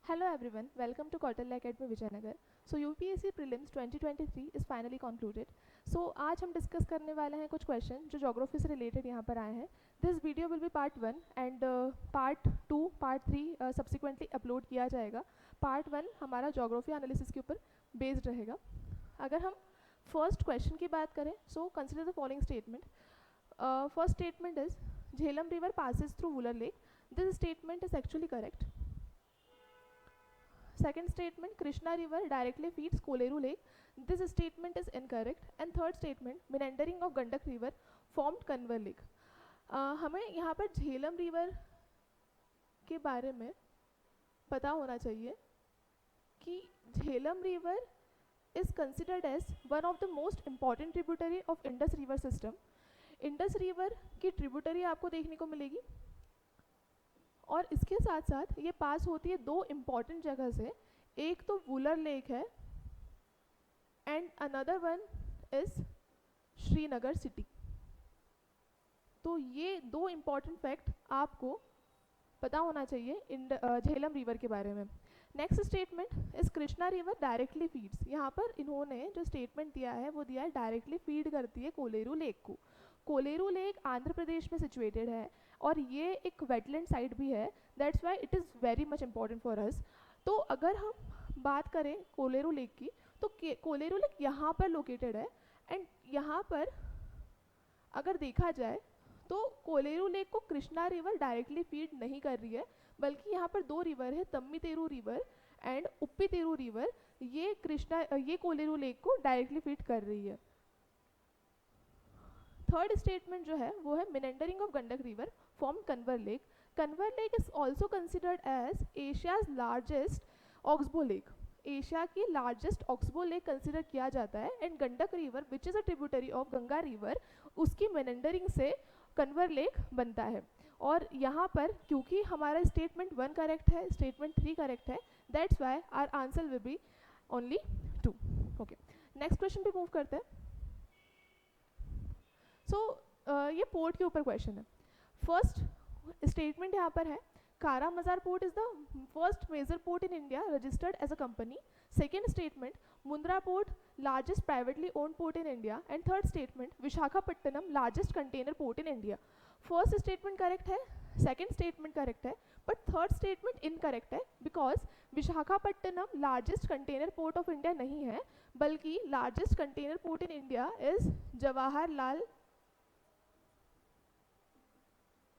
Hello everyone, welcome to Kautilya Academy Vijayanagar. So UPSC Prelims 2023 is finally concluded. So आज हम discuss करने वाले हैं कुछ क्वेश्चन जो ज्योग्राफी से रिलेटेड यहाँ पर आए हैं. This video will be part 1 and part 2 part 3 subsequently upload किया जाएगा. पार्ट 1 हमारा ज्योग्राफी एनालिसिस के ऊपर बेस्ड रहेगा. अगर हम फर्स्ट क्वेश्चन की बात करें, so consider the following statement. First statement is Jhelum river passes through Wular Lake. This statement is actually correct. Second statement, Krishna river directly feeds Koleru lake. This statement is incorrect. And third statement, meandering of Gandak river formed Kanwar lake. हमें यहाँ पर Jhelum river के बारे में पता होना चाहिए कि Jhelum river is considered as one of the most important tributary of Indus river system. Indus river की ट्रिब्यूटरी आपको देखने को मिलेगी और इसके साथ साथ ये पास होती है दो इम्पॉर्टेंट जगह से. एक तो वुलर लेक है and another one is Srinagar city. तो ये दो इम्पॉर्टेंट फैक्ट आपको पता होना चाहिए झेलम रिवर के बारे में. नेक्स्ट स्टेटमेंट इस कृष्णा रिवर डायरेक्टली फीड्स. यहाँ पर इन्होंने जो स्टेटमेंट दिया है वो दिया है डायरेक्टली फीड करती है कोलेरू लेक को. कोलेरू लेक आंध्र प्रदेश में सिचुएटेड है और ये एक वेटलैंड साइट भी है. That's why it is very much important for us. तो अगर हम बात करें कोलेरू लेक की तो कोलेरू लेक यहाँ पर लोकेटेड है एंड यहाँ पर अगर देखा जाए तो कोलेरू लेक को कृष्णा रिवर डायरेक्टली फीड नहीं कर रही है, बल्कि यहाँ पर दो रिवर है, तम्मीतेरू रिवर एंड उप्पीतेरू रिवर. ये कोलेरू लेक को डायरेक्टली फीड कर रही है. थर्ड स्टेटमेंट जो है वो है meandering of Gandak river form Kanwar lake. Kanwar lake is also considered as Asia's largest oxbow lake. Asia की लार्जेस्ट ऑक्सबो लेक कंसिडर किया जाता है and Gandak river which is a tributary of Ganga river उसकी meandering से कन्वर लेक बनता है. और यहाँ पर क्योंकि हमारा स्टेटमेंट 1 करेक्ट है, स्टेटमेंट 3 करेक्ट है, that's why our answer will be only 2. Okay, next question पे मूव करते हैं. ये पोर्ट के ऊपर क्वेश्चन है. फर्स्ट स्टेटमेंट यहाँ पर है Kamarajar port is the first major port in India registered as a company. Second statement Mundra port largest privately owned port in India. And third statement Visakhapatnam largest container port in India. First statement correct है, second statement correct है, but third statement incorrect है because Visakhapatnam largest container port of India नहीं है, बल्कि largest container port in India is Jawaharlal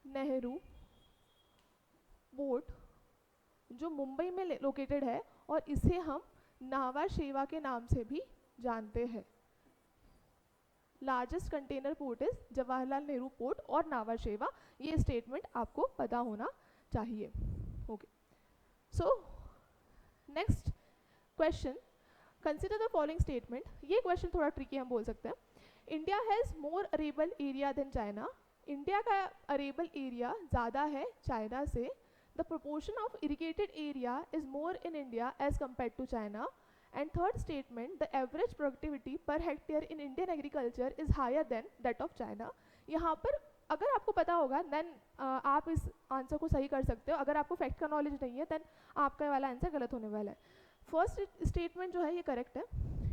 Nehru port जो मुंबई में located है और इसे हम नावा शेवा के नाम से भी जानते हैं. Largest container port is Jawaharlal Nehru port और नावा शेवा. ये स्टेटमेंट आपको पता होना चाहिए. Okay, so next question, consider the following statement. ये क्वेश्चन थोड़ा ट्रिकी हम बोल सकते हैं. India has more arable area than China. India का अरेबल एरिया ज़्यादा है चाइना से. The proportion of irrigated area is more in India as compare to China. And third statement the average productivity पर hectare in Indian agriculture is higher than that of China. यहाँ पर अगर आपको पता होगा देन आप इस आंसर को सही कर सकते हो. अगर आपको फैक्ट का नॉलेज नहीं है देन आपका वाला आंसर गलत होने वाला है. फर्स्ट स्टेटमेंट जो है ये करेक्ट है.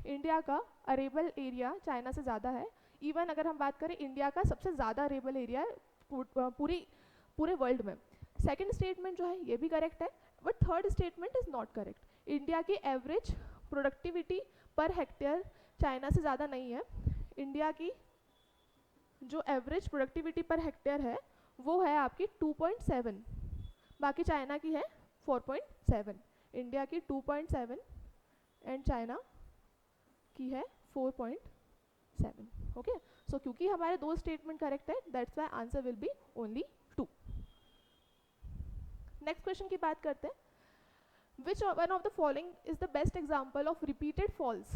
इंडिया का अरेबल एरिया चाइना से ज़्यादा है. इवन अगर हम बात करें इंडिया का सबसे ज़्यादा अरेबल एरिया है पूरे वर्ल्ड में. सेकेंड स्टेटमेंट जो है ये भी करेक्ट है, but third statement is not correct. India की average productivity per hectare China से ज़्यादा नहीं है. इंडिया की जो एवरेज प्रोडक्टिविटी पर हेक्टेयर है वो है आपकी 2.7, बाकी चाइना की है 4.7. इंडिया की 2.7 एंड चाइना की है 4.7. ओके, सो क्योंकि हमारे दो स्टेटमेंट करेक्ट है that's why answer will be only 2. Next question की बात करते हैं. Which one of the following is the best example of repeated falls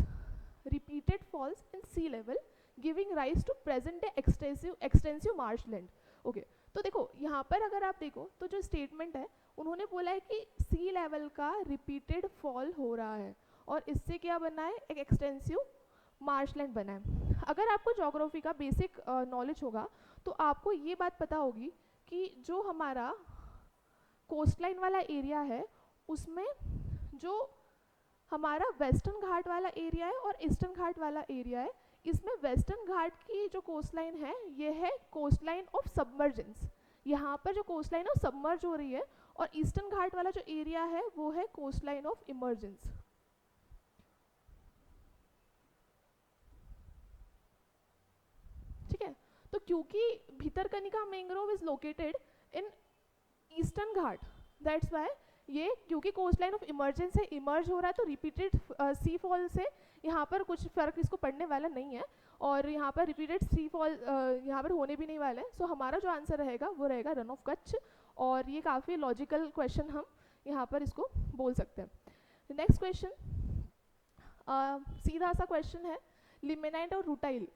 in sea level giving rise to present day extensive marshland? Okay, तो देखो यहाँ पर अगर आप देखो तो जो स्टेटमेंट है उन्होंने बोला है कि सी लेवल का रिपीटेड फॉल हो रहा है और इससे क्या बना है, एक एक्सटेंसिव मार्शलैंड बना है. अगर आपको ज्योग्राफी का बेसिक नॉलेज होगा तो आपको ये बात पता होगी कि जो हमारा कोस्ट लाइन वाला एरिया है उसमें जो हमारा वेस्टर्न घाट वाला एरिया है और ईस्टर्न घाट वाला एरिया है, इसमें वेस्टर्न घाट की जो कोस्ट लाइन है ये है कोस्ट लाइन ऑफ सबमर्जेंस, यहाँ पर जो कोस्ट लाइन है सबमर्ज हो रही है, और ईस्टर्न घाट वाला जो एरिया है वो है कोस्ट लाइन ऑफ इमर्जेंस। ठीक है, तो क्योंकि Bhitarkanika mangrove is located in eastern Ghat, that's why ये क्योंकि कोस्ट लाइन ऑफ इमर्जेंस है, इमर्ज हो रहा है, तो रिपीटेड सी फॉल से यहाँ पर कुछ फर्क इसको पड़ने वाला नहीं है, और यहाँ पर रिपीटेड सी फॉल यहाँ पर होने भी नहीं वाले हैं। सो हमारा जो आंसर रहेगा वो रहेगा रन ऑफ कच्छ, और ये काफ़ी लॉजिकल क्वेश्चन हम यहाँ पर इसको बोल सकते हैं। नेक्स्ट क्वेश्चन सीधा सा क्वेश्चन है, लिमेनाइट और rutile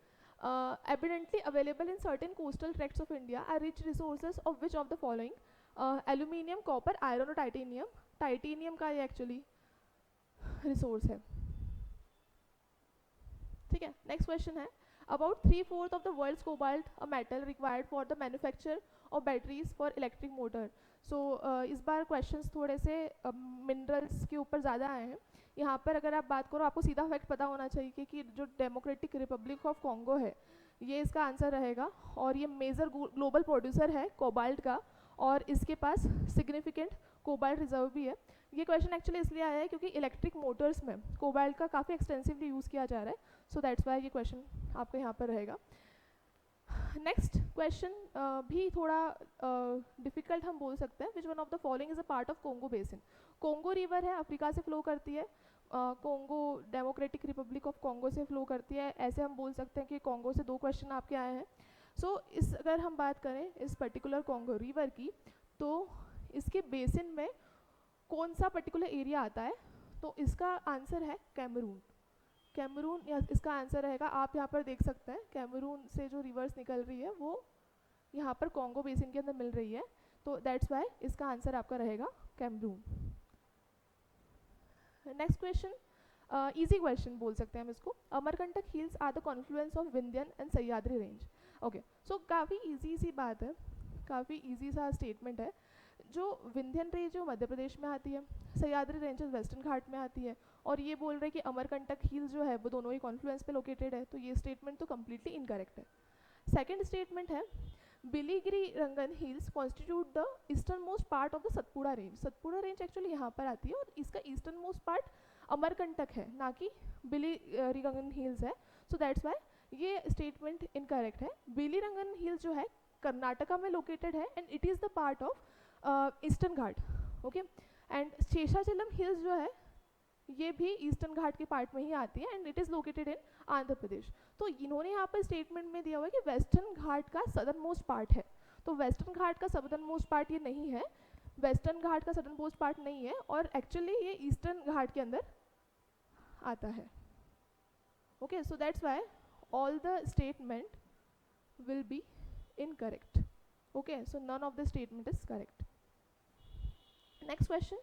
evidently available in certain coastal tracts of India are rich resources of which of the following? Aluminium, copper, iron और टाइटेनियम। टाइटेनियम का ये एक्चुअली रिसोर्स है। ठीक है, नेक्स्ट क्वेश्चन है, about 3/4 of the world's cobalt, a metal required for the manufacture of batteries for electric motor. So इस बार questions थोड़े से मिनरल्स के ऊपर ज़्यादा आए हैं। यहाँ पर अगर आप बात करो, आपको सीधा फैक्ट पता होना चाहिए कि जो डेमोक्रेटिक रिपब्लिक ऑफ कॉन्गो है ये इसका आंसर रहेगा, और ये मेजर ग्लोबल प्रोड्यूसर है कोबाल्ट का, और इसके पास सिग्निफिकेंट कोबाल्ट रिजर्व भी है। ये क्वेश्चन एक्चुअली इसलिए आया है क्योंकि इलेक्ट्रिक मोटर्स में कोबाल्ट का काफ़ी एक्सटेंसिवली यूज़ किया जा रहा है, सो दैट्स वाई ये क्वेश्चन आपको यहाँ पर रहेगा। नेक्स्ट क्वेश्चन भी थोड़ा डिफिकल्ट हम बोल सकते हैं, which one of the following is a part of Congo basin. Congo river है, अफ्रीका से फ्लो करती है, Congo democratic Republic of Congo से फ्लो करती है, ऐसे हम बोल सकते हैं कि कोंगो से 2 क्वेश्चन आपके आए हैं। सो इस अगर हम बात करें इस पर्टिकुलर कोंगो रिवर की, तो इसके बेसिन में कौन सा पर्टिकुलर एरिया आता है, तो इसका आंसर है कैमरून। कैमरून इसका आंसर रहेगा, आप यहाँ पर देख सकते हैं कैमरून से जो रिवर्स निकल रही है वो यहाँ पर कोंगो बेसिन के अंदर मिल रही है, तो दैट्स वाई इसका आंसर आपका रहेगा Cameroon. Next question, easy question बोल सकते हैं हम इसको, Amarkantak hills are the confluence of Vindhyan and Sahyadri range. Okay, so काफ़ी इजी सी बात है, काफ़ी इजी सा स्टेटमेंट है। जो विंध्यन रेंज जो मध्य प्रदेश में आती है, सह्याद्री रेंजेस वेस्टर्न घाट में आती है, और ये बोल रहे हैं कि अमरकंटक हिल्स जो है वो दोनों ही कॉन्फ्लुएंस पे लोकेटेड है, तो ये स्टेटमेंट तो कम्प्लीटली इनकरेक्ट है। सेकेंड स्टेटमेंट है, Biligiri Rangan hills constitute the eastern most part of the Satpura range. Satpura range actually यहाँ पर आती है, और इसका ईस्टर्न मोस्ट पार्ट अमरकंटक है, ना कि बिलीरंगन हिल्स है, सो दैट्स वाई ये स्टेटमेंट इनकरेक्ट है। बिलीरंगन हिल्स जो है कर्नाटका में लोकेटेड है, and it is the part of eastern Ghat. Okay, and Seshachalam hills जो है ये भी ईस्टर्न घाट के पार्ट में ही आती है, and it is located in Andhra Pradesh. तो इन्होंने यहाँ पर स्टेटमेंट में दिया हुआ है कि वेस्टर्न घाट का सदर्न मोस्ट पार्ट है, तो वेस्टर्न घाट का सदर्न मोस्ट पार्ट ये नहीं है, वेस्टर्न घाट का सदर्न मोस्ट पार्ट नहीं है, और एक्चुअली ये ईस्टर्न घाट के अंदर आता है। Okay, so that's why all the statement will be incorrect. Okay, so none of the statement is correct. Next question,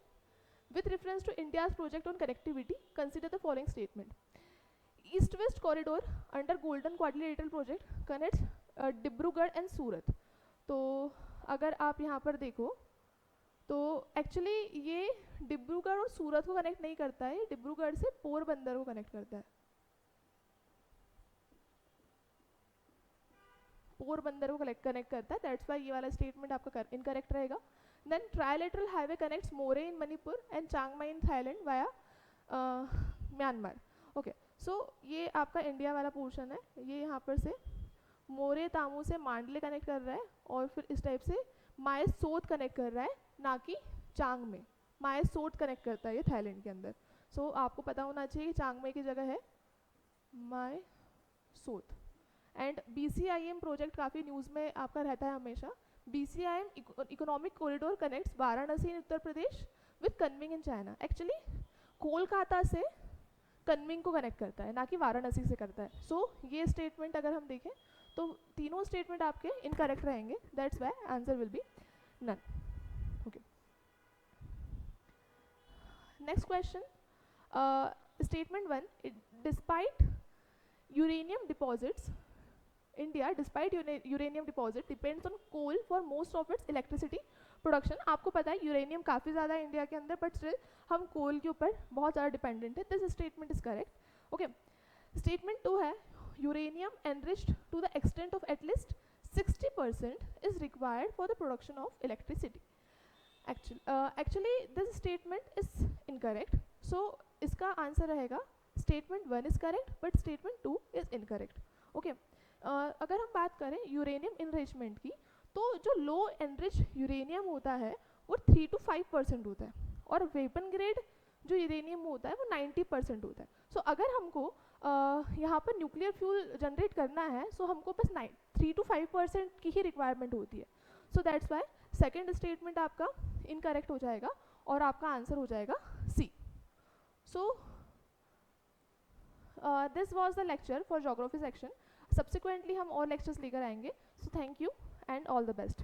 with reference to India's project on connectivity, consider the following statement. East-West corridor under Golden Quadrilateral project connects Dibrugarh and Surat. तो अगर आप यहाँ पर देखो तो actually ये डिब्रूगढ़ और सूरत को कनेक्ट नहीं करता है, डिब्रूगढ़ से पोरबंदर को कनेक्ट करता है, पोरबंदर को कनेक्ट करता है, दैट्स वाई ये वाला स्टेटमेंट आपका इनकरेक्ट रहेगा। Then trilateral highway connects Moreh in Manipur and Chiang Mai in Thailand via Myanmar. Okay, so ये आपका इंडिया वाला पोर्शन है, ये यहाँ पर से मोरे तामू से मांडले कनेक्ट कर रहा है, और फिर इस टाइप से माय सोत कनेक्ट कर रहा है, ना कि चांग में। माय सोत कनेक्ट करता है ये थाईलैंड के अंदर। सो आपको पता होना चाहिए कि चांग में की जगह है Mae Sot. And BCIM project काफ़ी न्यूज़ में आपका रहता है हमेशा। BCIM economic corridor connects Varanasi in Uttar Pradesh with Kunming in China. Actually Kolkata से कन्मिंग को कनेक्ट करता है, ना कि वाराणसी से करता है। सो ये स्टेटमेंट अगर हम देखें तो तीनों स्टेटमेंट आपके इनकरेक्ट रहेंगे, that's why answer will be none. Okay, next question, statement 1, despite uranium deposits India, despite uranium deposit, depends on coal for most of its electricity production. आपको पता है यूरेनियम काफ़ी ज़्यादा है इंडिया के अंदर, बट स्टिल हम कोल के ऊपर बहुत ज़्यादा डिपेंडेंट है. This statement is correct. Okay, statement 2 है uranium enriched to the extent of at least 60% is required for the production of electricity. Actually this statement is incorrect. So इसका आंसर रहेगा statement 1 is correct but statement 2 is incorrect. Okay. अगर हम बात करें uranium enrichment की, तो जो लो enrich uranium होता है वो 3 to 5% होता है, और वेपन ग्रेड जो यूरेनियम होता है वो 90% होता है. सो अगर हमको यहाँ पर न्यूक्लियर फ्यूल जनरेट करना है, सो हमको बस 3 to 5% की ही रिक्वायरमेंट होती है. So that's why second statement आपका इनकरेक्ट हो जाएगा और आपका आंसर हो जाएगा C. So this was the lecture for geography section. Subsequently हम और लेक्चर्स लेकर आएंगे. So thank you and all the best.